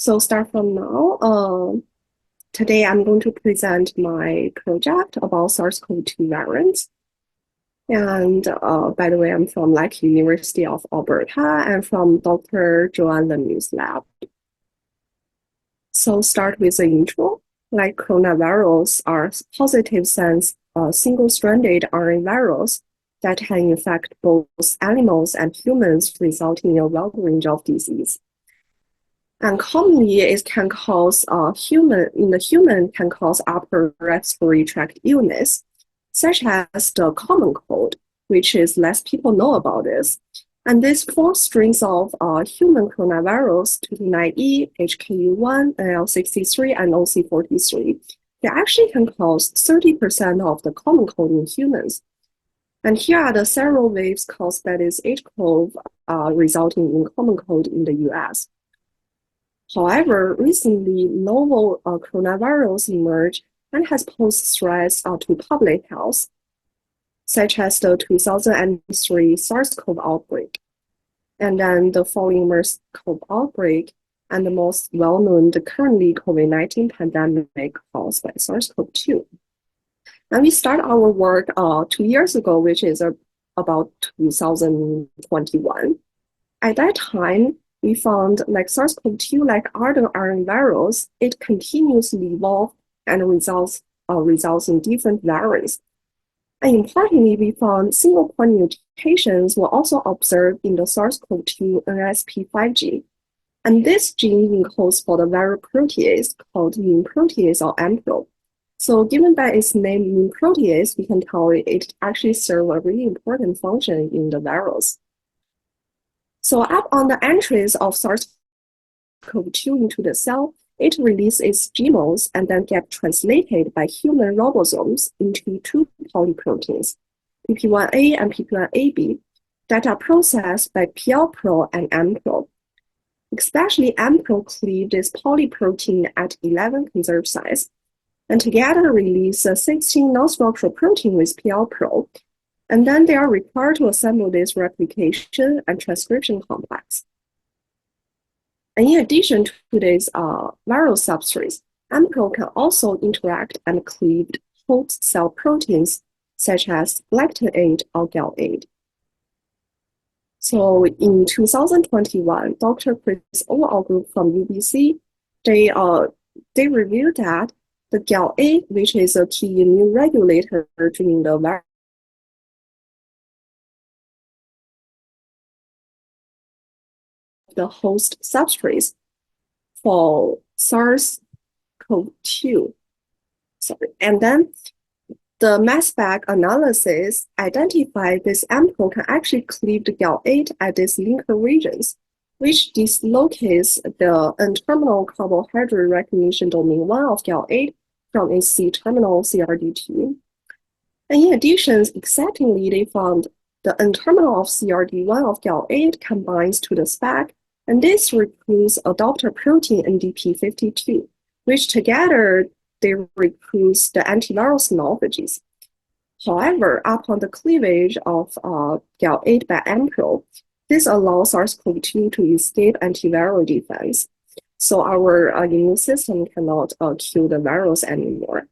So start from now. Today I'm going to present my project about SARS-CoV-2 variants. And by the way, I'm from University of Alberta and from Dr. Joanne Lemieux's lab. So start with the intro. Coronavirus are positive sense single-stranded RNA virus that can infect both animals and humans, resulting in a wide range of disease. And commonly, it can cause human can cause upper respiratory tract illness, such as the common cold, which is less people know about this. And these four strains of human coronavirus, 229E, HKU1, NL63, and OC43, they actually can cause 30% of the common cold in humans. And here are the several waves caused by this H-cov, resulting in common cold in the US. However, recently, novel coronavirus emerged and has posed threats to public health, such as the 2003 SARS-CoV outbreak, and then the following MERS-CoV outbreak, and the most well-known, the currently COVID-19 pandemic caused by SARS-CoV-2. And we start our work 2 years ago, which is about 2021. At that time, we found SARS-CoV-2, like other RNA virus, it continuously evolves and results in different variants. And importantly, we found single point mutations were also observed in the SARS-CoV-2 NSP5 gene. And this gene encodes for the viral protease called immune protease or AMPRO. So given by its name immune protease, we can tell it actually serves a really important function in the virus. So upon the entries of SARS-CoV-2 into the cell, it releases its GMOs and then get translated by human ribosomes into two polyproteins, PP1A and PP1AB, that are processed by PLpro and MPro. Especially MPro cleave this polyprotein at 11 conserved sites, and together release 16 non-structural protein with PLpro. And then they are required to assemble this replication and transcription complex. And in addition to these viral substrates, AMPRO can also interact and cleave host cell proteins such as lactate or GAL8. So in 2021, Dr. Chris Overall group from UBC, they revealed that the GAL8, which is a key immune regulator during the virus, the host substrates for SARS-CoV-2. And then the mass spec analysis identified this AMPRO can actually cleave the GAL8 at these linker regions, which dislocates the N-terminal carbohydrate recognition domain 1 of GAL8 from its C-terminal CRD2. And in addition, excitingly, they found the N-terminal of CRD1 of GAL8 combines to the spec, and this recruits adopter protein NDP52, which together they recruit the antiviral synophages. However, upon the cleavage of GAL8 by AMPRO, this allows SARS-CoV-2 to escape antiviral defense. So our immune system cannot kill the virus anymore.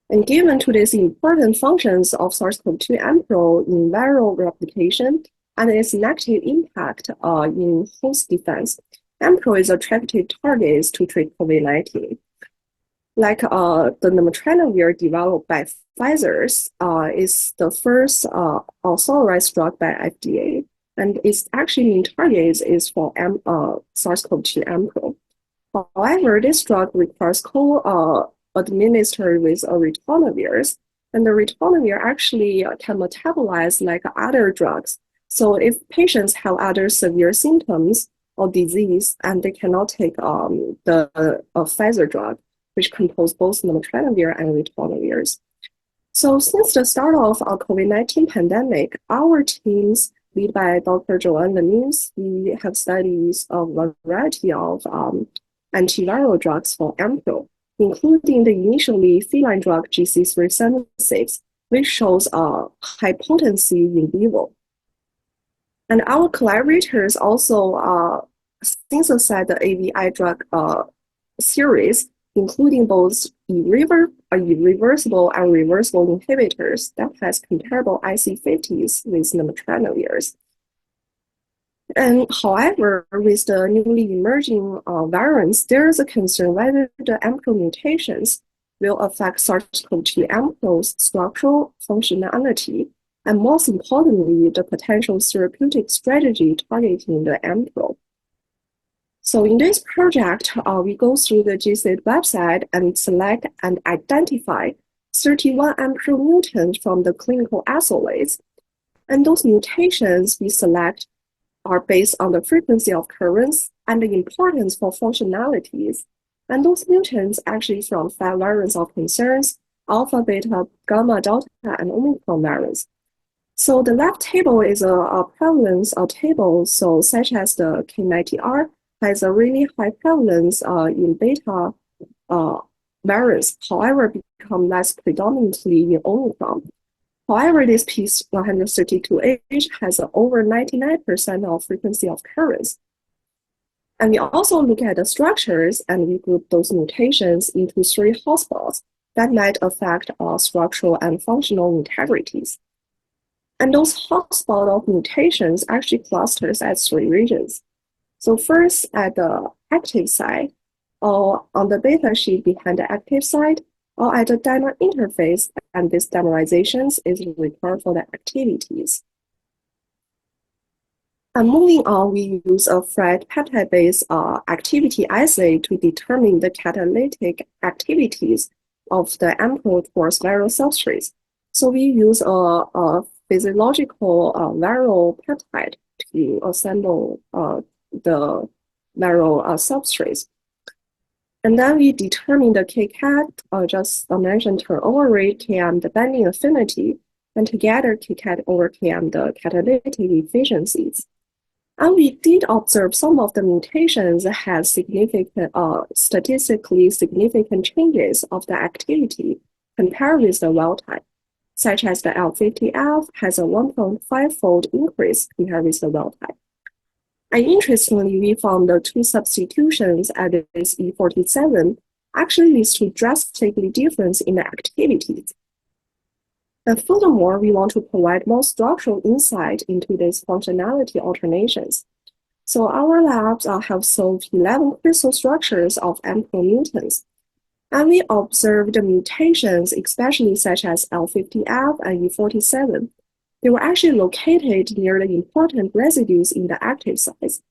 And given to these important functions of SARS-CoV-2 AMPRO in viral replication and its negative impact in host defense, AMPRO is attractive targets to treat COVID-19. Like the nirmatrelvir developed by Pfizer is the first authorized drug by FDA, and its actually main target is for SARS-CoV-2 AMPRO. However, this drug requires administered with a ritonavir, and the ritonavir actually can metabolize like other drugs. So if patients have other severe symptoms or disease and they cannot take the Pfizer drug, which compose both nirmatrelvir and ritonavir. So since the start of our COVID-19 pandemic, our teams, led by Dr. Joanne Lemieux's, we have studies of a variety of antiviral drugs for AMPRO, including the initially feline drug GC376, which shows high potency in vivo. And our collaborators also synthesized the AVI drug series, including both irreversible and reversible inhibitors that has comparable IC50s with nematranovirs. And however, with the newly emerging variants, there is a concern whether the AMPRO mutations will affect SARS-CoV-2 AMPRO's structural functionality, and most importantly, the potential therapeutic strategy targeting the AMPRO. So in this project, we go through the GSID website and select and identify 31 AMPRO mutants from the clinical isolates. And those mutations we select are based on the frequency of occurrence and the importance for functionalities. And those mutants actually from 5 variants of concerns: alpha, beta, gamma, delta, and omicron variants. So the left table is a prevalence table, so such as the K90R has a really high prevalence in beta variants, however, become less predominantly in omicron. However, this P132H has over 99% of frequency of occurrence. And we also look at the structures, and we group those mutations into 3 hotspots that might affect structural and functional integrities. And those hotspots of mutations actually clusters at 3 regions. So first, at the active site, or on the beta sheet behind the active site, or at the dimer interface, and this dimerizations is required for the activities. And moving on, we use a Fred peptide-based activity assay to determine the catalytic activities of the AMPRO towards viral substrates. So we use a physiological viral peptide to assemble the viral substrates. And then we determine the KCAT, just mentioned turnover rate, Km the binding affinity, and together KCAT over Km the catalytic efficiencies. And we did observe some of the mutations that had significant, statistically significant changes of the activity compared with the wild type, such as the L50F has a 1.5-fold increase compared with the wild type. And interestingly, we found the 2 substitutions at this E47 actually leads to drastically difference in the activities. And furthermore, we want to provide more structural insight into these functionality alternations. So our labs have solved 11 crystal structures of AMPRO mutants. And we observed the mutations, especially such as L50F and E47. They were actually located near the important residues in the active sites,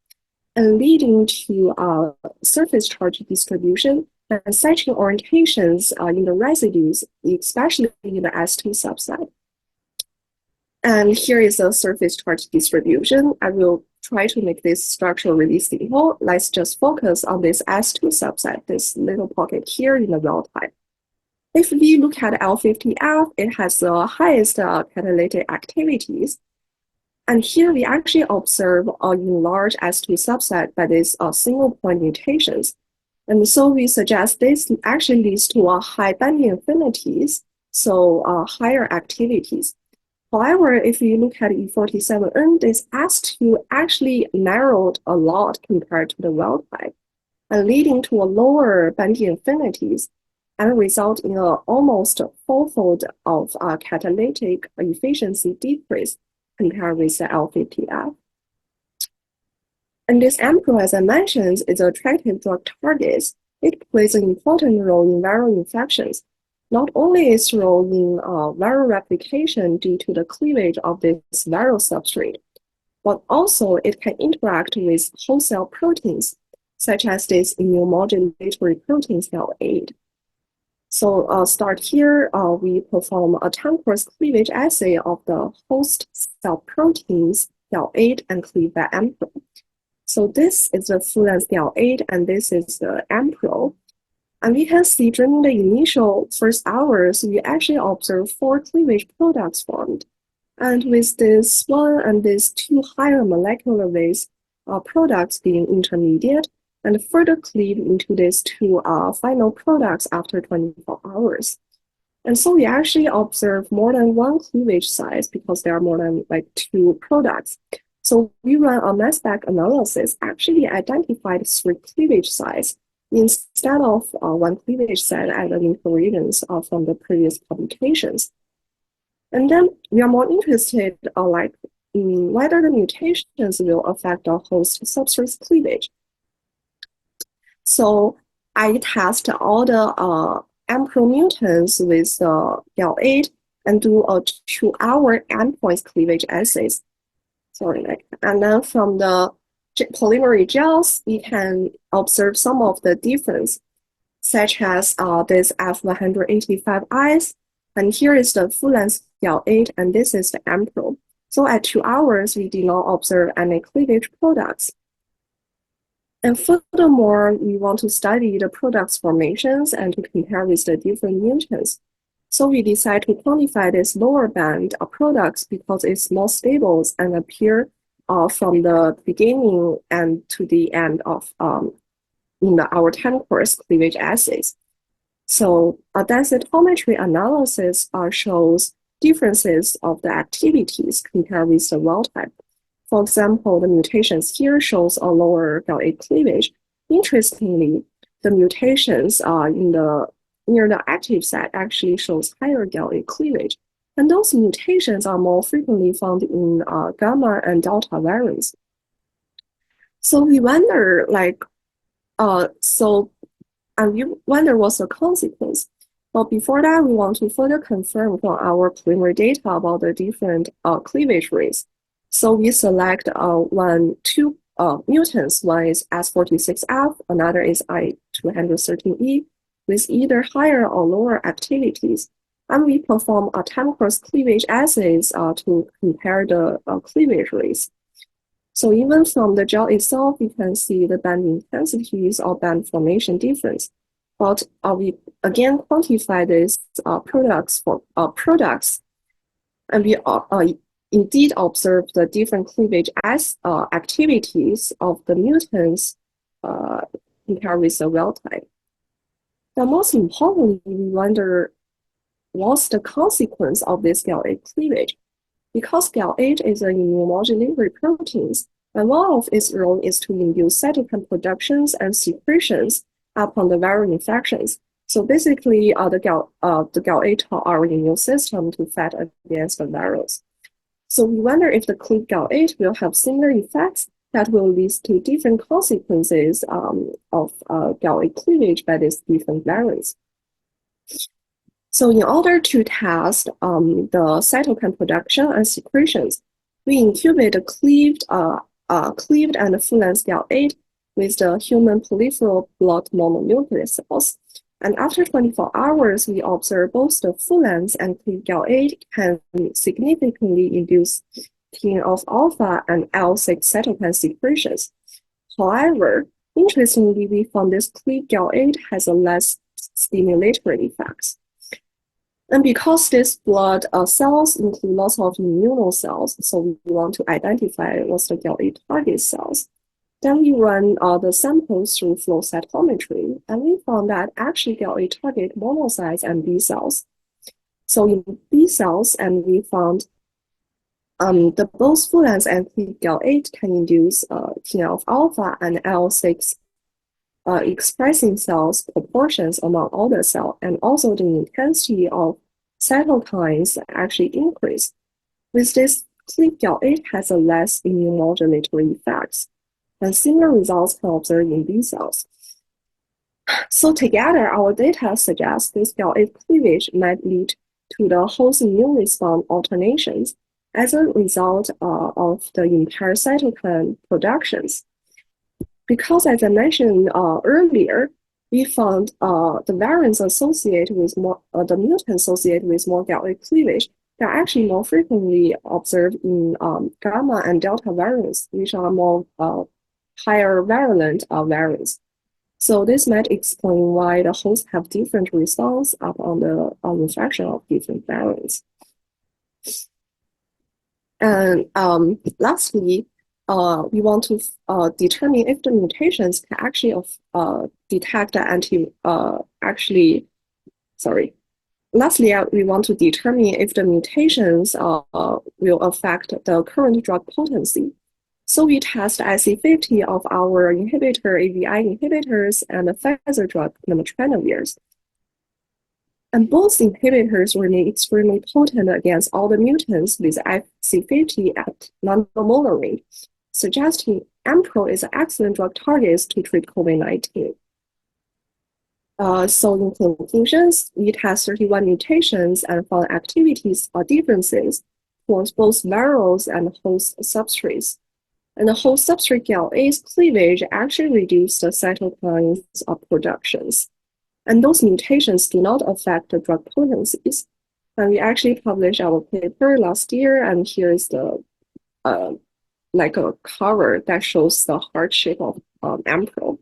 and leading to surface charge distribution and cycling orientations in the residues, especially in the S2 subset. And here is the surface charge distribution. I will try to make this structure really simple. Let's just focus on this S2 subset, this little pocket here in the wild type. If we look at L50F, it has the highest catalytic activities. And here we actually observe in large S2 subset by these single point mutations. And so we suggest this actually leads to a high binding affinities, so higher activities. However, if you look at E47N, this S2 actually narrowed a lot compared to the wild type, and leading to a lower binding affinities, and result in an almost 4-fold of catalytic efficiency decrease compared with the L50F. And this AMPRO, as I mentioned, is an attractive drug target. It plays an important role in viral infections. Not only its role in viral replication due to the cleavage of this viral substrate, but also it can interact with whole cell proteins, such as this immunomodulatory protein cell-8. So start here, we perform a time-course cleavage assay of the host cell proteins, cell-8, and cleave the AMPRO. So this is the full-length cell-8, and this is the AMPRO. And we can see during the initial first hours, we actually observe 4 cleavage products formed. And with this 1 and this 2 higher molecular weights products being intermediate, and further cleave into these 2 final products after 24 hours. And so we actually observe more than 1 cleavage size because there are more than 2 products. So we run a mass spec analysis, actually identified 3 cleavage sites instead of 1 cleavage site at the neutral regions from the previous publications. And then we are more interested in whether the mutations will affect the host substrate cleavage. So I test all the AMPRO mutants with GAL8 and do a 2-hour endpoint cleavage assays. And then from the polymerase gels, we can observe some of the difference, such as this F185Is, and here is the full-length GAL8, and this is the AMPRO. So at 2 hours, we did not observe any cleavage products. And furthermore, we want to study the products formations and to compare with the different mutants. So we decide to quantify this lower band of products because it's more stable and appear from the beginning and to the end of in our 10 course cleavage assays. So a densitometry analysis shows differences of the activities compared with the wild type. For example, the mutations here shows a lower GAL8 cleavage. Interestingly, the mutations near the active site actually shows higher GAL8 cleavage. And those mutations are more frequently found in gamma and delta variants. So we wonder we wonder what's the consequence. But before that, we want to further confirm from our preliminary data about the different cleavage rates. So we select two mutants. One is S46F, another is I213E, with either higher or lower activities. And we perform a time-course cleavage assays to compare the cleavage rates. So even from the gel itself, we can see the band intensities or band formation difference. But we again quantify these products, and we indeed observe the different cleavage activities of the mutants compared with the wild type. But most importantly, we wonder what's the consequence of this GAL8 cleavage. Because GAL8 is an immunomodulatory protein, and one of its role is to induce cytokine productions and secretions upon the viral infections. So basically, the GAL8 taught our immune system to fight against the virus. So we wonder if the cleaved GAL8 will have similar effects that will lead to different consequences of GAL8 cleavage by these different variants. So in order to test the cytokine production and secretions, we incubate the cleaved and full-length GAL8 with the human peripheral blood mononuclear cells. And after 24 hours, we observe both the full-length and cleaved GAL8 can significantly induce TNF-alpha and IL-6 cytokine secretions. However, interestingly, we found this cleaved GAL8 has a less stimulatory effects. And because these blood cells include lots of immune cells, so we want to identify what's the GAL8 target cells. Then we run the samples through flow cytometry, and we found that actually GAL8 target monocytes and B cells. So in B cells, and we found the both full-length and cleaved GAL8 can induce TNF-alpha and IL-6 expressing cells proportions among all the cells, and also the intensity of cytokines actually increase. With this, cleaved GAL8 has a less immunomodulatory effects, and similar results can observe in B cells. So together, our data suggests this GAL8 cleavage might lead to the host immune response alternations as a result of the impaired cytokine productions. Because, as I mentioned earlier, we found the variants associated with more, the mutants associated with more GAL8 cleavage, they're actually more frequently observed in gamma and delta variants, which are more higher virulent variants. So this might explain why the hosts have different response upon the infection of different variants. And lastly, we want to determine if the mutations can actually detect Lastly, we want to determine if the mutations will affect the current drug potency. So we test IC50 of our inhibitor, AVI inhibitors, and the Pfizer drug, nematranavirs. And both inhibitors remain extremely potent against all the mutants with IC50 at nanomolar rate, suggesting AMPRO is an excellent drug target to treat COVID-19. So in conclusions, we test 31 mutations and found activities or differences for both virals and host substrates. And the host substrate GAL-A's cleavage actually reduced the cytokines productions. And those mutations do not affect the drug potencies. And we actually published our paper last year, and here is the like a cover that shows the heart shape of AMPRO.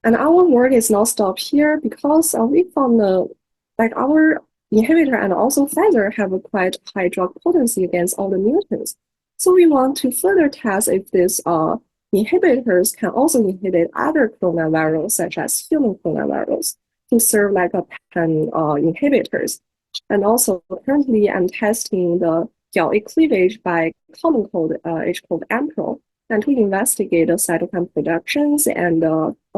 And our work is not stopped here because we found our inhibitor and also Pfizer have a quite high drug potency against all the mutants. So we want to further test if these inhibitors can also inhibit other coronavirus, such as human coronavirus, to serve like a pan inhibitors. And also currently I'm testing the GAL-A cleavage by common code H code AMPRO, and to investigate the cytokine productions and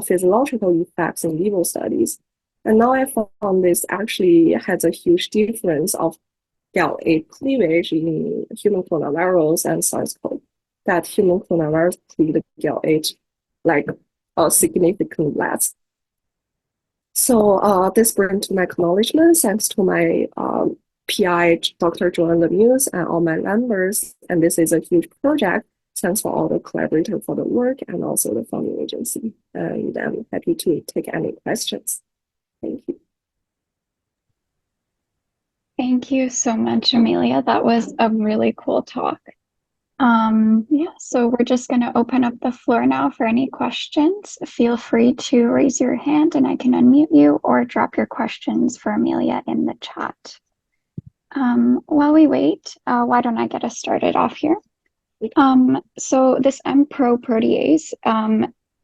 physiological effects in vivo studies. And now I found this actually has a huge difference of GAL-A cleavage in human coronavirus and SARS-CoV, that human coronavirus cleave the GAL-A like significantly less. So this brings to my acknowledgement, thanks to my PI, Dr. Joanne Lemieux, and all my members. And this is a huge project. Thanks for all the collaborators for the work and also the funding agency. And I'm happy to take any questions. Thank you. Thank you so much, Amelia. That was a really cool talk. Yeah, so we're just going to open up the floor now for any questions. Feel free to raise your hand and I can unmute you, or drop your questions for Amelia in the chat. While we wait, why don't I get us started off here? So this MPRO protease,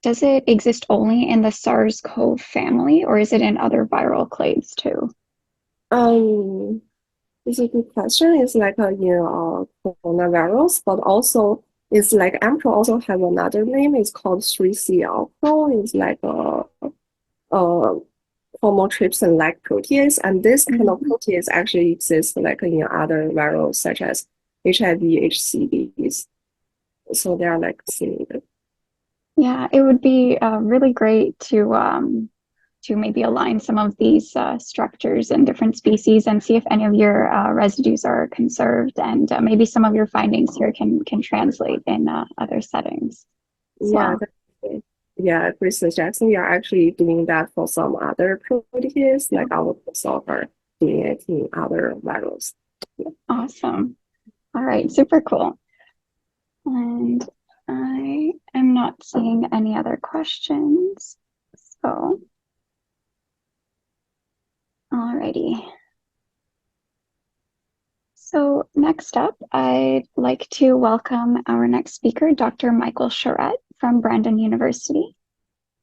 does it exist only in the SARS-CoV family, or is it in other viral clades too? It's a good question. It's like coronavirus, but also it's like AMPRO also have another name. It's called 3CL-Pro. It's like a chymotrypsin-like protease, and this kind of protease actually exists like in other virals such as HIV, HCVs. So they are like similar. Yeah, it would be really great to maybe align some of these structures in different species and see if any of your residues are conserved, and maybe some of your findings here can translate in other settings. Yeah, yeah, Chris Jackson, we are actually doing that for some other proteases, like our postdoc are doing it in other virals. Yeah. Awesome. All right, super cool. And I am not seeing any other questions. So, alrighty. So next up, I'd like to welcome our next speaker, Dr. Michael Charette from Brandon University.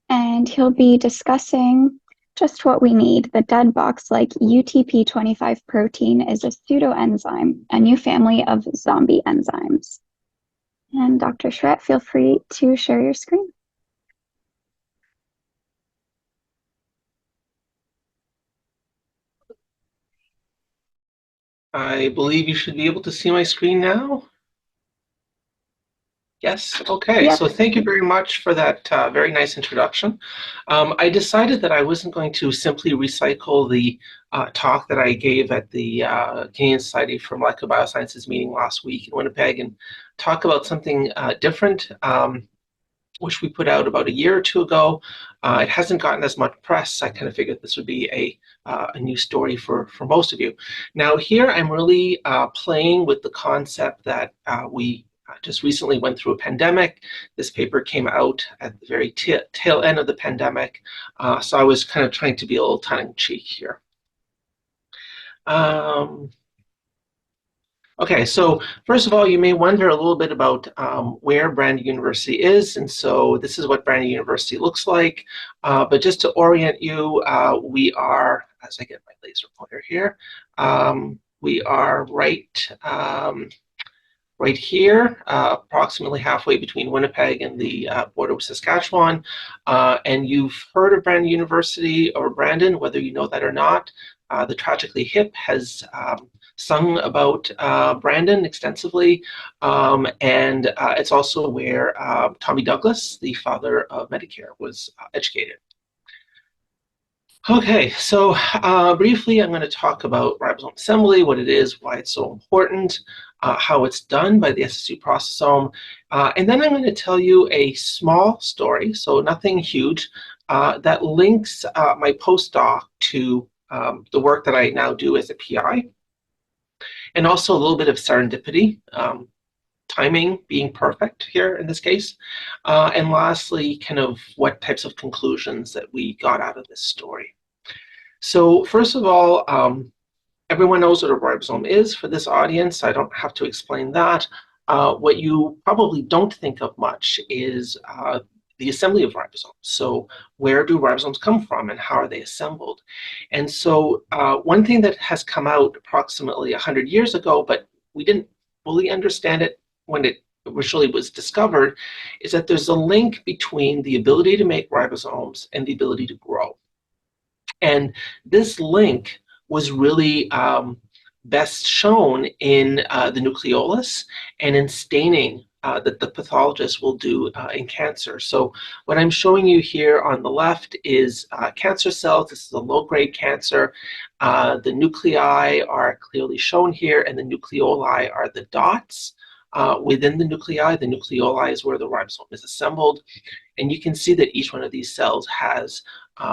And he'll be discussing just what we need. The dead box-like UTP25 protein is a pseudoenzyme, a new family of zombie enzymes. And Dr. Charette, feel free to share your screen. I believe you should be able to see my screen now. Yes, okay. Yep. So thank you very much for that very nice introduction. I decided that I wasn't going to simply recycle the talk that I gave at the Canadian Society for Molecular Biosciences meeting last week in Winnipeg and talk about something different, which we put out about a year or two ago. It hasn't gotten as much press. I kind of figured this would be a new story for most of you. Now here I'm really playing with the concept that we just recently went through a pandemic. This paper came out at the very tail end of the pandemic. So I was kind of trying to be a little tongue-in-cheek here. Okay, so first of all, you may wonder a little bit about where Brandon University is, and so this is what Brandon University looks like. But just to orient you, we are, as I get my laser pointer here, we are right right here, approximately halfway between Winnipeg and the border with Saskatchewan. And you've heard of Brandon University or Brandon, whether you know that or not. The Tragically Hip has sung about Brandon extensively, and it's also where Tommy Douglas, the father of Medicare, was educated. Okay, so briefly I'm going to talk about ribosome assembly, what it is, why it's so important, how it's done by the SSU processome, and then I'm going to tell you a small story, so nothing huge, that links my postdoc to the work that I now do as a PI, and also a little bit of serendipity, timing being perfect here in this case, and lastly, kind of what types of conclusions that we got out of this story. So first of all, everyone knows what a ribosome is. For this audience, I don't have to explain that. What you probably don't think of much is the assembly of ribosomes. So where do ribosomes come from and how are they assembled? And so one thing that has come out approximately 100 years ago, but we didn't fully understand it when it originally was discovered, is that there's a link between the ability to make ribosomes and the ability to grow. And this link was really best shown in the nucleolus and in staining that the pathologist will do in cancer. So what I'm showing you here on the left is cancer cells. This is a low-grade cancer. The nuclei are clearly shown here, and the nucleoli are the dots within the nuclei. The nucleoli is where the ribosome is assembled. And you can see that each one of these cells has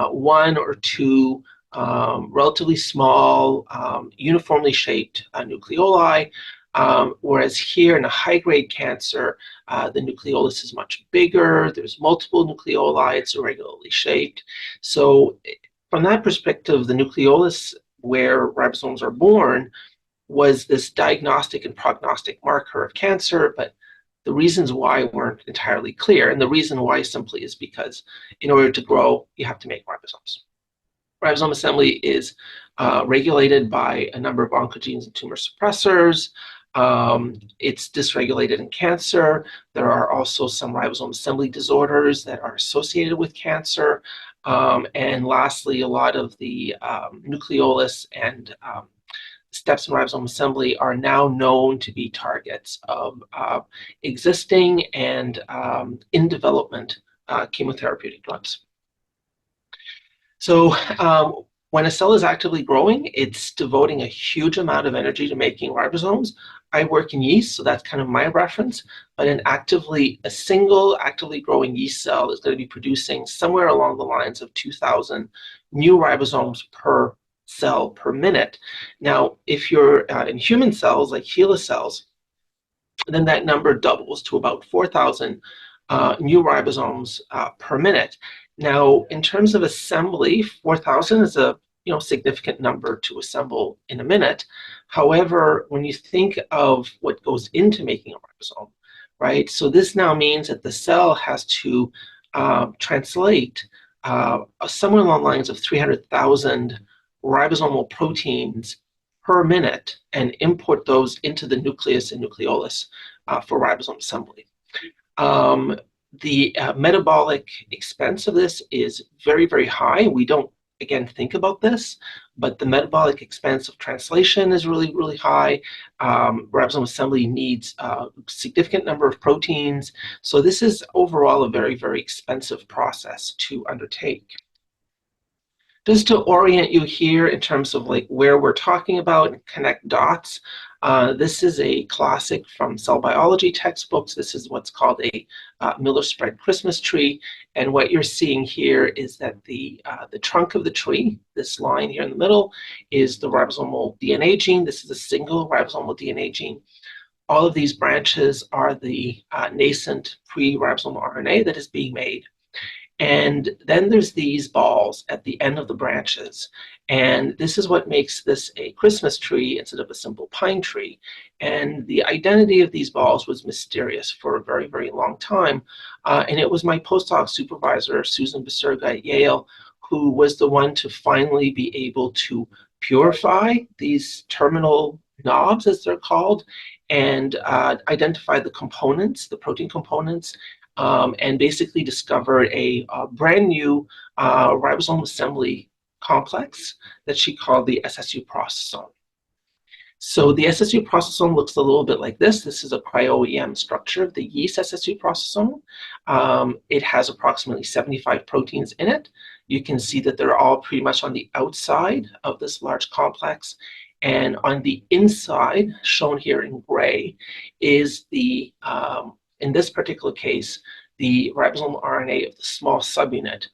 one or two relatively small, uniformly shaped nucleoli, whereas here in a high-grade cancer, the nucleolus is much bigger. There's multiple nucleoli. It's irregularly shaped. So from that perspective, the nucleolus where ribosomes are born was this diagnostic and prognostic marker of cancer, but the reasons why weren't entirely clear. And the reason why simply is because in order to grow, you have to make ribosomes. Ribosome assembly is regulated by a number of oncogenes and tumor suppressors. It's dysregulated in cancer. There are also some ribosome assembly disorders that are associated with cancer. And lastly, a lot of the nucleolus and steps in ribosome assembly are now known to be targets of existing and in development chemotherapeutic drugs. So when a cell is actively growing, it's devoting a huge amount of energy to making ribosomes. I work in yeast, so that's kind of my reference, but a single actively growing yeast cell is going to be producing somewhere along the lines of 2,000 new ribosomes per cell per minute. Now, if you're in human cells, like HeLa cells, then that number doubles to about 4,000 new ribosomes per minute. Now, in terms of assembly, 4,000 is a significant number to assemble in a minute. However, when you think of what goes into making a ribosome, right? So this now means that the cell has to translate somewhere along the lines of 300,000 ribosomal proteins per minute and import those into the nucleus and nucleolus for ribosome assembly. The metabolic expense of this is very, very high. We don't, again, think about this, but the metabolic expense of translation is really, really high. Ribosome assembly needs a significant number of proteins. So this is overall a very, very expensive process to undertake. Just to orient you here in terms of like where we're talking about and connect dots, this is a classic from cell biology textbooks. This is what's called a Miller spread Christmas tree. And what you're seeing here is that the trunk of the tree, this line here in the middle, is the ribosomal DNA gene. This is a single ribosomal DNA gene. All of these branches are the nascent pre-ribosomal RNA that is being made. And then there's these balls at the end of the branches. And this is what makes this a Christmas tree instead of a simple pine tree. And the identity of these balls was mysterious for a very, very long time. And it was my postdoc supervisor, Susan Basurga at Yale, who was the one to finally be able to purify these terminal knobs, as they're called, and identified the components, the protein components, and basically discovered a brand new ribosome assembly complex that she called the SSU processome. So the SSU processome looks a little bit like this. This is a cryo-EM structure of the yeast SSU processome. It has approximately 75 proteins in it. You can see that they're all pretty much on the outside of this large complex. And on the inside, shown here in gray, is the, in this particular case, the ribosomal RNA of the small subunit.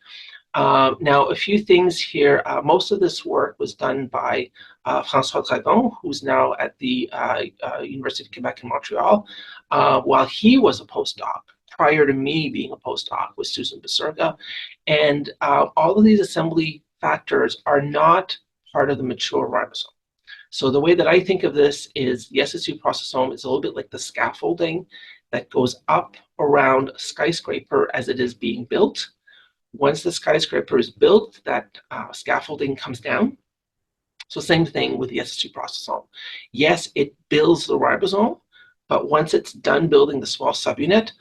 Now, a few things here. Most of this work was done by François Dragon, who's now at the University of Quebec in Montreal, while he was a postdoc, prior to me being a postdoc with Susan Basurga. And all of these assembly factors are not part of the mature ribosome. So the way that I think of this is the SSU processome is a little bit like the scaffolding that goes up around a skyscraper as it is being built. Once the skyscraper is built, that scaffolding comes down. So same thing with the SSU processome. Yes, it builds the ribosome, but once it's done building the small subunit,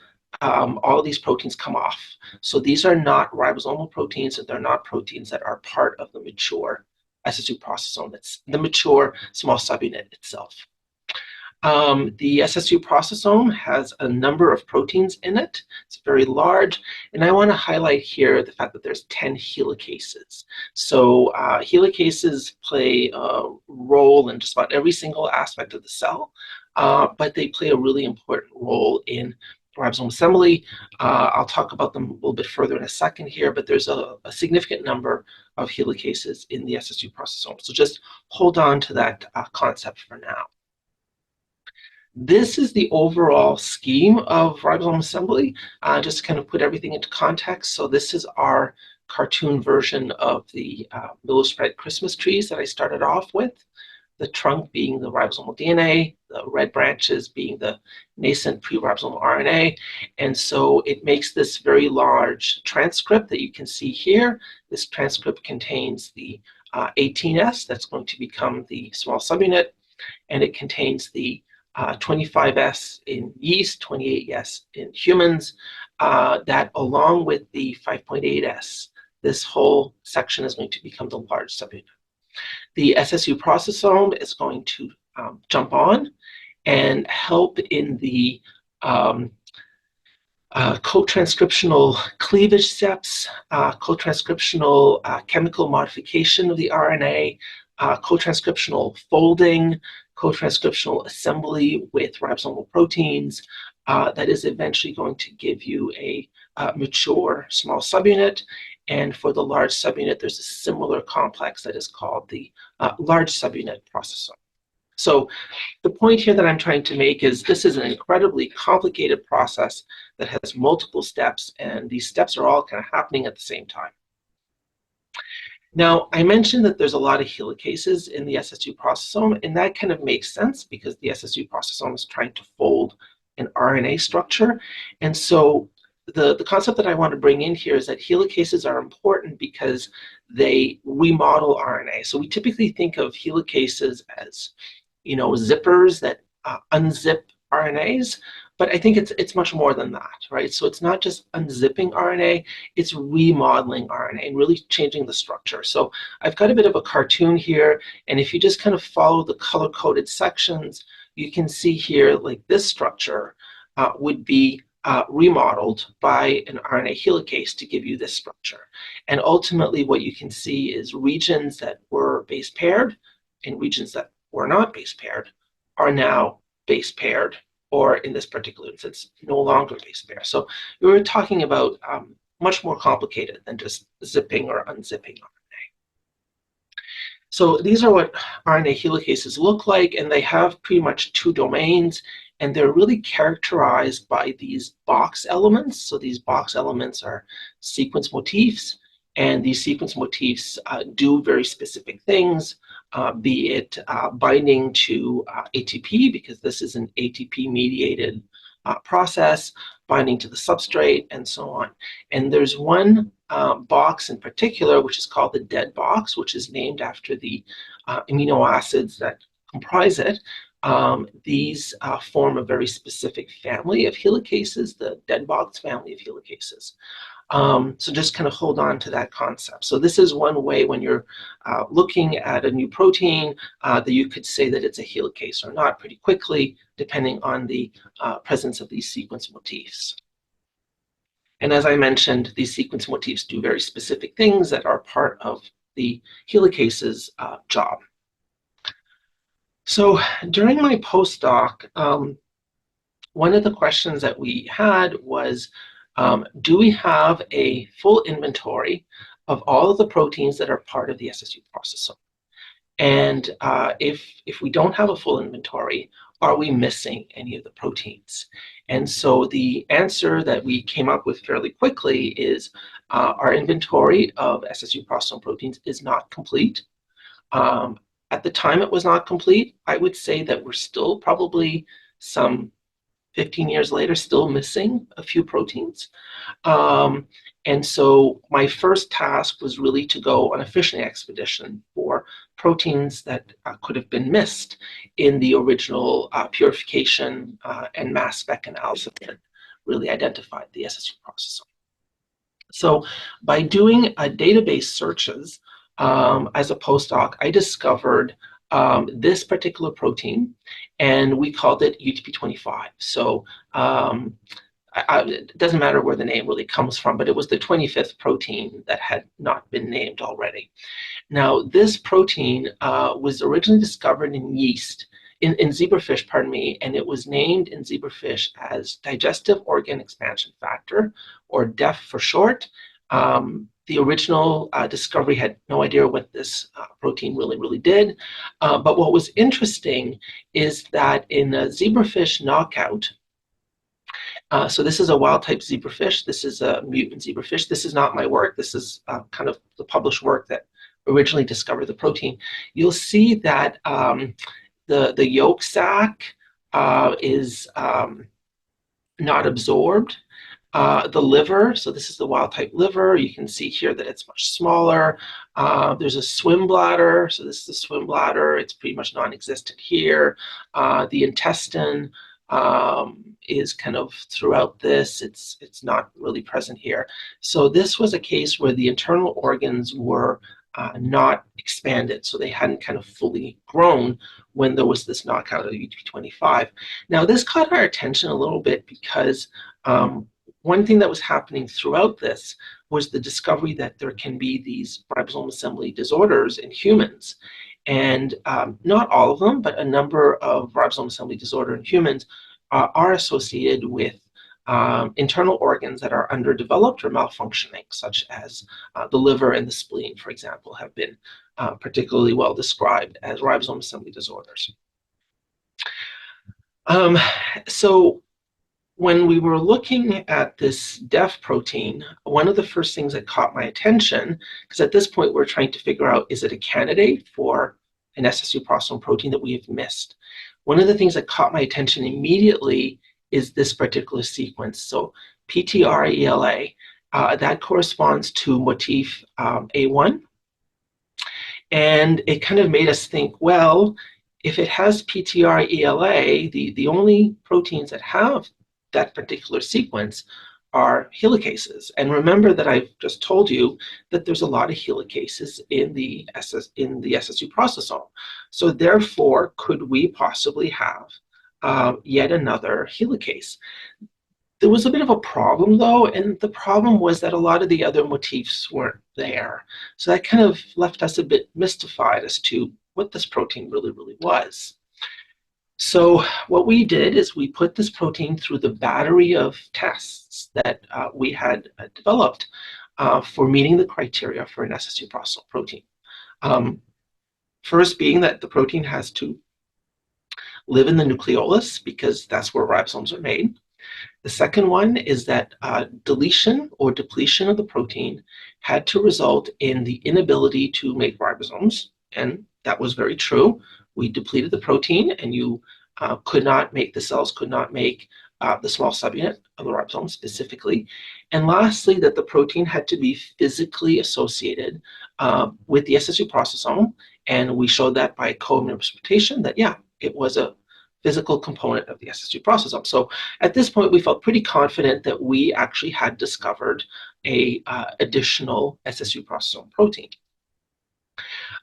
all of these proteins come off. So these are not ribosomal proteins, and they're not proteins that are part of the mature SSU processome. That's the mature small subunit itself. The SSU processome has a number of proteins in it. It's very large, and I want to highlight here the fact that there's 10 helicases. So helicases play a role in just about every single aspect of the cell, but they play a really important role in ribosome assembly. I'll talk about them a little bit further in a second here, but there's a significant number of helicases in the SSU processome. So just hold on to that concept for now. This is the overall scheme of ribosome assembly, just to kind of put everything into context. So this is our cartoon version of the willow spread Christmas trees that I started off with. The trunk being the ribosomal DNA, the red branches being the nascent pre-ribosomal RNA. And so it makes this very large transcript that you can see here. This transcript contains the 18S that's going to become the small subunit, and it contains the 25S in yeast, 28S in humans, that along with the 5.8S, this whole section is going to become the large subunit. The SSU processome is going to jump on and help in the co-transcriptional cleavage steps, co-transcriptional chemical modification of the RNA, co-transcriptional folding, co-transcriptional assembly with ribosomal proteins that is eventually going to give you a mature small subunit. And for the large subunit, there's a similar complex that is called the large subunit processome. So the point here that I'm trying to make is this is an incredibly complicated process that has multiple steps, and these steps are all kind of happening at the same time. Now, I mentioned that there's a lot of helicases in the SSU processome, and that kind of makes sense because the SSU processome is trying to fold an RNA structure. And so the concept that I want to bring in here is that helicases are important because they remodel RNA. So we typically think of helicases as, you know, zippers that unzip RNAs, but I think it's much more than that, right? So it's not just unzipping RNA, it's remodeling RNA and really changing the structure. So I've got a bit of a cartoon here, and if you just kind of follow the color-coded sections, you can see here, like this structure would be remodeled by an RNA helicase to give you this structure. And ultimately what you can see is regions that were base paired and regions that were not base paired are now base paired, or in this particular instance, no longer base pair. So we're talking about much more complicated than just zipping or unzipping RNA. So these are what RNA helicases look like, and they have pretty much two domains, and they're really characterized by these box elements. So these box elements are sequence motifs, and these sequence motifs do very specific things, be it binding to ATP, because this is an ATP-mediated process, binding to the substrate, and so on. And there's one box in particular, which is called the dead box, which is named after the amino acids that comprise it. these form a very specific family of helicases, the dead box family of helicases. So just kind of hold on to that concept. So this is one way when you're looking at a new protein that you could say that it's a helicase or not pretty quickly, depending on the presence of these sequence motifs. And as I mentioned, these sequence motifs do very specific things that are part of the helicase's job. So during my postdoc, one of the questions that we had was, do we have a full inventory of all of the proteins that are part of the SSU processome? And if we don't have a full inventory, are we missing any of the proteins? And so the answer that we came up with fairly quickly is our inventory of SSU processome proteins is not complete. At the time it was not complete. I would say that we're still probably some 15 years later still missing a few proteins. And so my first task was really to go on a fishing expedition for proteins that could have been missed in the original purification and mass spec analysis that really identified the SSU processome. So by doing database searches as a postdoc, I discovered this particular protein, and we called it UTP25. So it doesn't matter where the name really comes from, but it was the 25th protein that had not been named already. Now, this protein was originally discovered in yeast, in zebrafish, pardon me, and it was named in zebrafish as digestive organ expansion factor, or DEF for short. The original discovery had no idea what this protein really did. But what was interesting is that in a zebrafish knockout, so this is a wild-type zebrafish. This is a mutant zebrafish. This is not my work. This is kind of the published work that originally discovered the protein. You'll see that the yolk sac is not absorbed. The liver, so this is the wild-type liver. You can see here that it's much smaller. There's a swim bladder. So this is the swim bladder. It's pretty much non-existent here. The intestine is kind of throughout this. It's not really present here. So this was a case where the internal organs were not expanded, so they hadn't kind of fully grown when there was this knockout of UTP25. Now this caught our attention a little bit because one thing that was happening throughout this was the discovery that there can be these ribosome assembly disorders in humans. And not all of them, but a number of ribosome assembly disorder in humans are associated with internal organs that are underdeveloped or malfunctioning, such as the liver and the spleen, for example, have been particularly well described as ribosome assembly disorders. So when we were looking at this DEF protein, one of the first things that caught my attention, because at this point we're trying to figure out, is it a candidate for an SSU processome protein that we have missed? One of the things that caught my attention immediately is this particular sequence. So PTR-ELA, that corresponds to motif A1. And it kind of made us think, well, if it has PTR-ELA, the only proteins that have that particular sequence are helicases. And remember that I've just told you that there's a lot of helicases in the SSU processome. So therefore, could we possibly have yet another helicase? There was a bit of a problem though, and the problem was that a lot of the other motifs weren't there. So that kind of left us a bit mystified as to what this protein really was. So what we did is we put this protein through the battery of tests that we had developed for meeting the criteria for an SSU processome protein. First being that the protein has to live in the nucleolus, because that's where ribosomes are made. The second one is that deletion or depletion of the protein had to result in the inability to make ribosomes, and that was very true. We depleted the protein, and you the cells could not make the small subunit of the ribosome specifically. And lastly, that the protein had to be physically associated with the SSU processome, and we showed that by co-implementation that, yeah, it was a physical component of the SS2 processome. So at this point, we felt pretty confident that we actually had discovered a additional SS2 processome protein.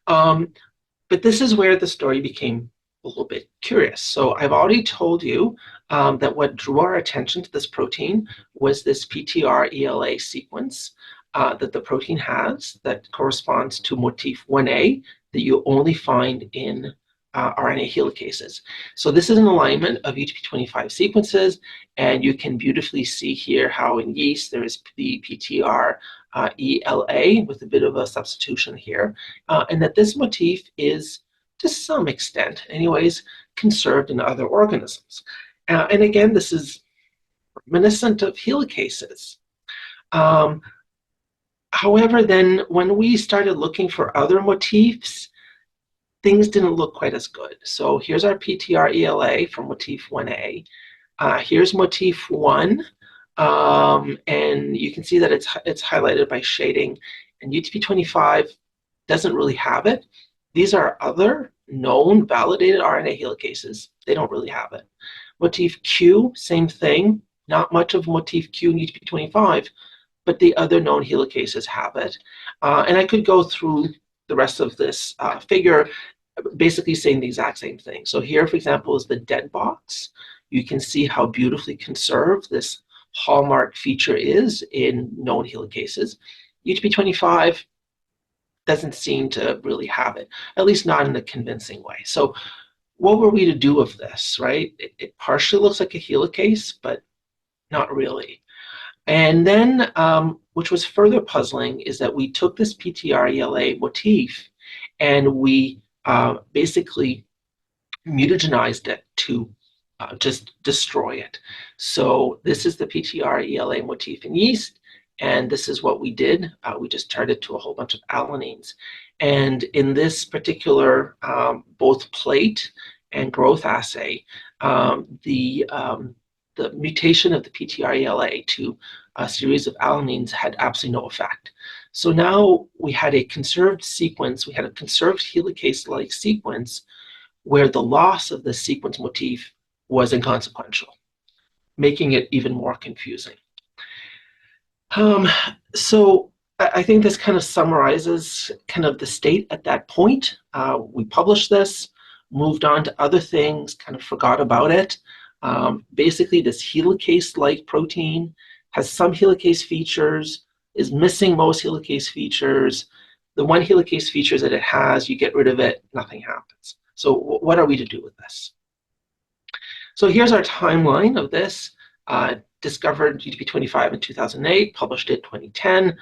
But this is where the story became a little bit curious. So I've already told you that what drew our attention to this protein was this PTR-ELA sequence that the protein has that corresponds to motif 1A that you only find in RNA helicases. So this is an alignment of UTP25 sequences, and you can beautifully see here how in yeast there is the PTR ELA with a bit of a substitution here, and that this motif is, to some extent anyways, conserved in other organisms. And again, this is reminiscent of helicases. However, then when we started looking for other motifs, things didn't look quite as good. So here's our PTR ELA from motif 1A. Here's motif 1, and you can see that it's highlighted by shading, and UTP25 doesn't really have it. These are other known validated RNA helicases. They don't really have it. Motif Q, same thing. Not much of motif Q in UTP25, but the other known helicases have it. And I could go through the rest of this figure basically saying the exact same thing. So here, for example, is the dead box. You can see how beautifully conserved this hallmark feature is in known helicases. UTP25 doesn't seem to really have it, at least not in a convincing way. So what were we to do of this, right? It partially looks like a helicase, but not really. And then, which was further puzzling, is that we took this PTR-ELA motif and we basically mutagenized it to just destroy it. So this is the PTR-ELA motif in yeast, and this is what we did. We just turned it to a whole bunch of alanines. And in this particular both plate and growth assay, the mutation of the PTR-ELA to a series of alanines had absolutely no effect. So now we had a conserved sequence, we had a conserved helicase-like sequence where the loss of the sequence motif was inconsequential, making it even more confusing. So I think this kind of summarizes kind of the state at that point. We published this, moved on to other things, kind of forgot about it. Basically, this helicase-like protein has some helicase features, is missing most helicase features. The one helicase features that it has, you get rid of it, nothing happens. So what are we to do with this? So here's our timeline of this. Discovered UTP25 in 2008, published it in 2010.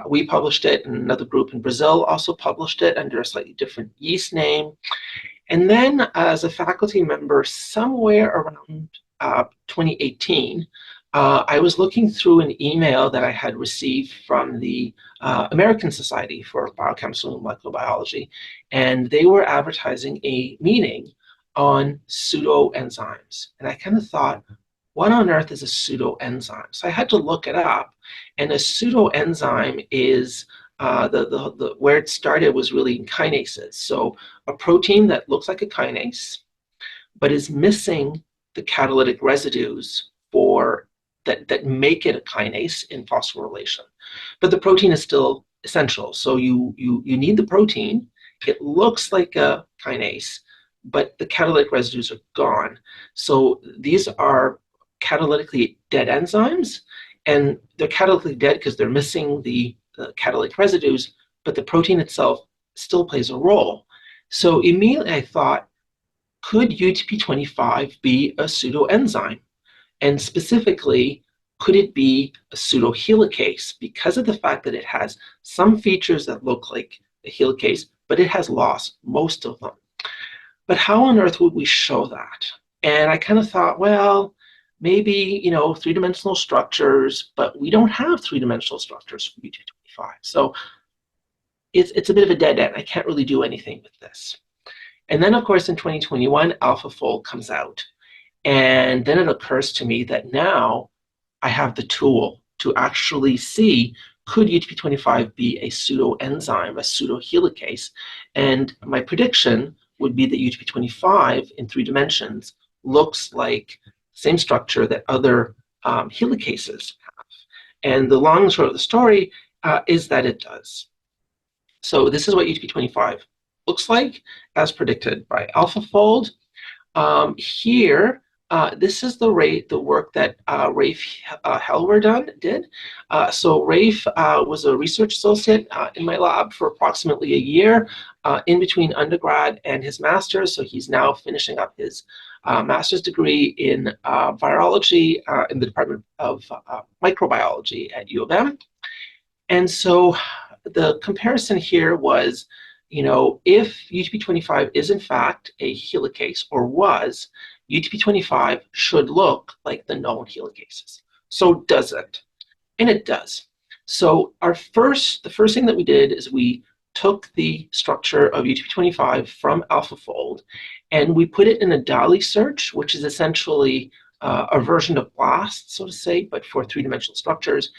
We published it, and another group in Brazil also published it under a slightly different yeast name. And then as a faculty member somewhere around 2018, I was looking through an email that I had received from the American Society for Biochemistry and Molecular Biology, and they were advertising a meeting on pseudoenzymes. And I kind of thought, what on earth is a pseudoenzyme? So I had to look it up, and a pseudoenzyme is where it started was really in kinases. So a protein that looks like a kinase, but is missing the catalytic residues that make it a kinase in phosphorylation. But the protein is still essential. So you need the protein. It looks like a kinase, but the catalytic residues are gone. So these are catalytically dead enzymes, and they're catalytically dead because they're missing the catalytic residues, but the protein itself still plays a role. So immediately I thought, could UTP25 be a pseudoenzyme? And specifically, could it be a pseudohelicase because of the fact that it has some features that look like a helicase, but it has lost most of them? But how on earth would we show that? And I kind of thought, well, maybe, three-dimensional structures, but we don't have three-dimensional structures for UTP25. So it's a bit of a dead end. I can't really do anything with this. And then, of course, in 2021, AlphaFold comes out. And then it occurs to me that now I have the tool to actually see, could UTP25 be a pseudoenzyme, a pseudohelicase? And my prediction would be that UTP25 in 3 dimensions looks like the same structure that other helicases have. And the long and short of the story is that it does. So this is what UTP-25 looks like as predicted by AlphaFold. Here, this is the work that Rafe Helwer did. So Rafe was a research associate in my lab for approximately a year in between undergrad and his master's. So he's now finishing up his master's degree in virology in the Department of Microbiology at U of M. And so the comparison here was, if UTP-25 is in fact a helicase, or was, UTP-25 should look like the known helicases. So does it? And it does. So the first thing that we did is we took the structure of UTP-25 from AlphaFold and we put it in a DALI search, which is essentially a version of BLAST, so to say, but for three-dimensional structures.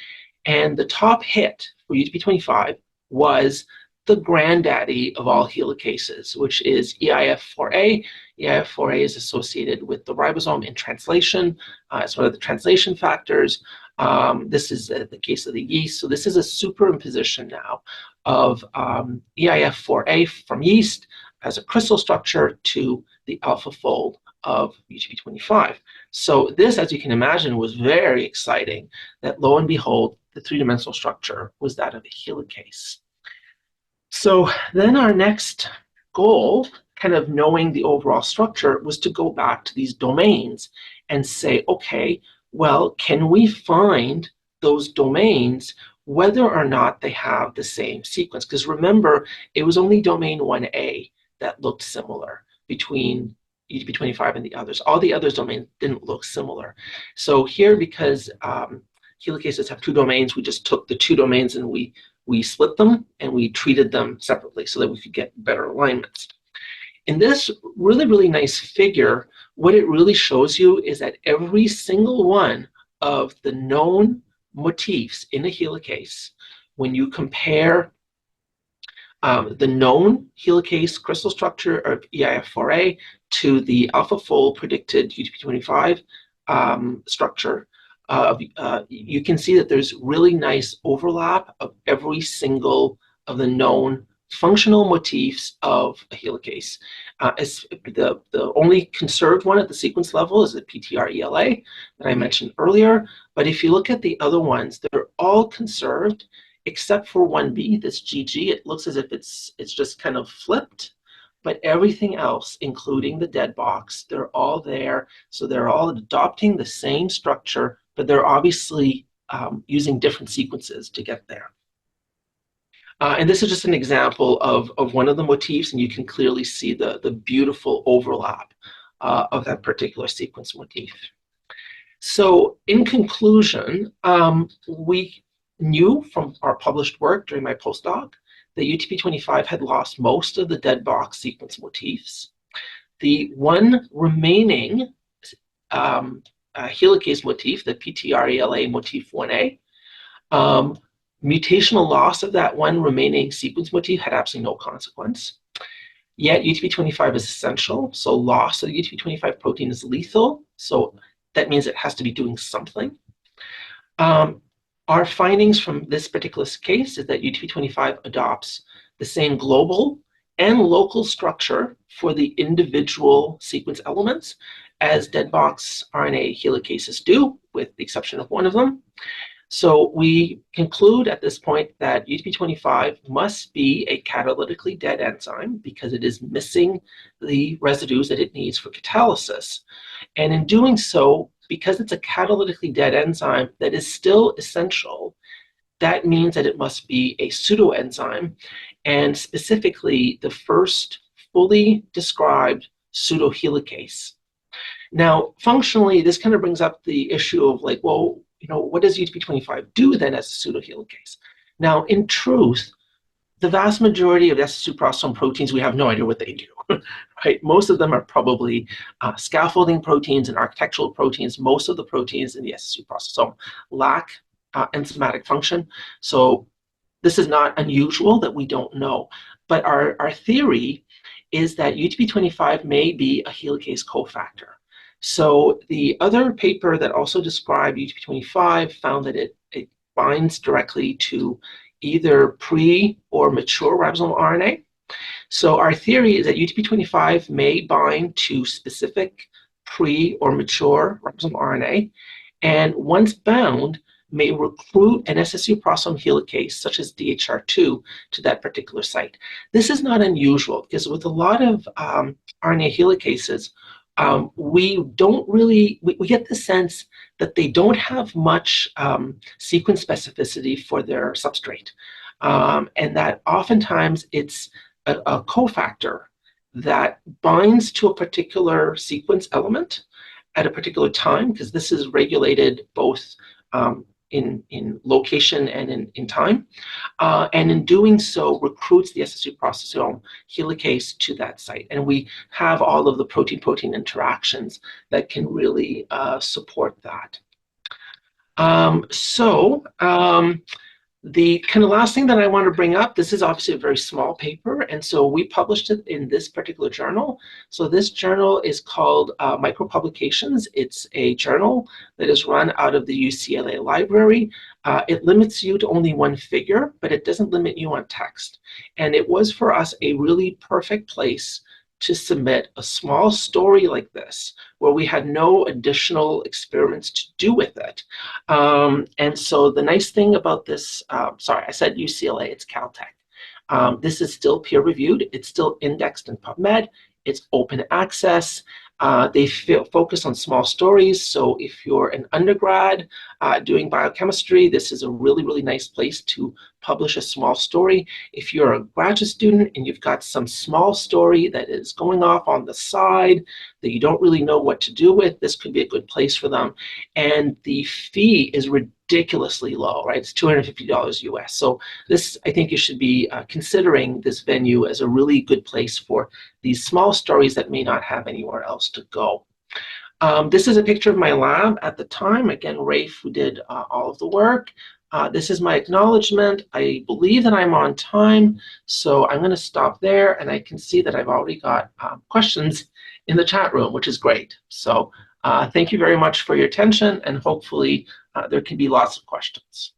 And the top hit for UTP-25 was the granddaddy of all helicases, which is EIF4A. EIF4A is associated with the ribosome in translation as one of the translation factors. This is the case of the yeast. So this is a superimposition now of EIF4A from yeast as a crystal structure to the AlphaFold of UTP-25. So this, as you can imagine, was very exciting that lo and behold, the three-dimensional structure was that of a helicase. So then our next goal, kind of knowing the overall structure, was to go back to these domains and say, okay, well, can we find those domains whether or not they have the same sequence? Because remember, it was only domain 1A that looked similar between UTP-25 and the others. All the other domains didn't look similar. So here, because helicases have two domains, we just took the two domains and we split them and we treated them separately so that we could get better alignments. In this really, really nice figure, what it really shows you is that every single one of the known motifs in a helicase, when you compare the known helicase crystal structure of EIF4A to the AlphaFold predicted UTP-25 structure, you can see that there's really nice overlap of every single of the known functional motifs of a helicase. The only conserved one at the sequence level is the PTR-ELA that I mentioned earlier, but if you look at the other ones, they're all conserved except for 1B, this GG. It looks as if it's just kind of flipped, but everything else, including the dead box, they're all there. So they're all adopting the same structure, but they're obviously using different sequences to get there. And this is just an example of one of the motifs, and you can clearly see the beautiful overlap of that particular sequence motif. So in conclusion, we knew from our published work during my postdoc that UTP-25 had lost most of the dead box sequence motifs. The one remaining helicase motif, the PTR-ELA motif 1A, mutational loss of that one remaining sequence motif had absolutely no consequence. Yet UTP-25 is essential, so loss of the UTP-25 protein is lethal, so that means it has to be doing something. Our findings from this particular case is that UTP-25 adopts the same global and local structure for the individual sequence elements as dead box RNA helicases do, with the exception of one of them. So we conclude at this point that UTP-25 must be a catalytically dead enzyme because it is missing the residues that it needs for catalysis. And in doing so, because it's a catalytically dead enzyme that is still essential, that means that it must be a pseudoenzyme, and specifically the first fully described pseudohelicase. Now, functionally, this kind of brings up the issue of like, well, what does UTP-25 do then as a pseudohelicase? Now, in truth, the vast majority of S supracosome proteins, we have no idea what they do, right? Most of them are probably scaffolding proteins and architectural proteins. Most of the proteins in the S supracosome lack enzymatic function. So this is not unusual that we don't know. But our theory is that UTP-25 may be a helicase cofactor. So the other paper that also described UTP25 found that it binds directly to either pre or mature ribosomal RNA. So our theory is that UTP25 may bind to specific pre or mature ribosomal RNA, and once bound, may recruit an SSU processome helicase, such as DHR2, to that particular site. This is not unusual because with a lot of RNA helicases, we don't really, we get the sense that they don't have much sequence specificity for their substrate. And that oftentimes it's a cofactor that binds to a particular sequence element at a particular time, because this is regulated both in location and in time. And in doing so, recruits the SSU processome helicase to that site. And we have all of the protein-protein interactions that can really support that. The kind of last thing that I want to bring up, this is obviously a very small paper, and so we published it in this particular journal. So this journal is called Micropublications. It's a journal that is run out of the UCLA library. It limits you to only one figure, but it doesn't limit you on text. And it was for us a really perfect place to submit a small story like this, where we had no additional experiments to do with it. And so the nice thing about this, sorry, I said UCLA, it's Caltech. This is still peer-reviewed. It's still indexed in PubMed. It's open access. They focus on small stories. So if you're an undergrad doing biochemistry, this is a really, really nice place to publish a small story. If you're a graduate student and you've got some small story that is going off on the side that you don't really know what to do with, this could be a good place for them. And the fee is ridiculously low, right? It's $250 US. So this, I think you should be considering this venue as a really good place for these small stories that may not have anywhere else to go. This is a picture of my lab at the time. Again, Rafe, who did all of the work. This is my acknowledgement. I believe that I'm on time, so I'm going to stop there, and I can see that I've already got questions in the chat room, which is great. So thank you very much for your attention, and hopefully there can be lots of questions.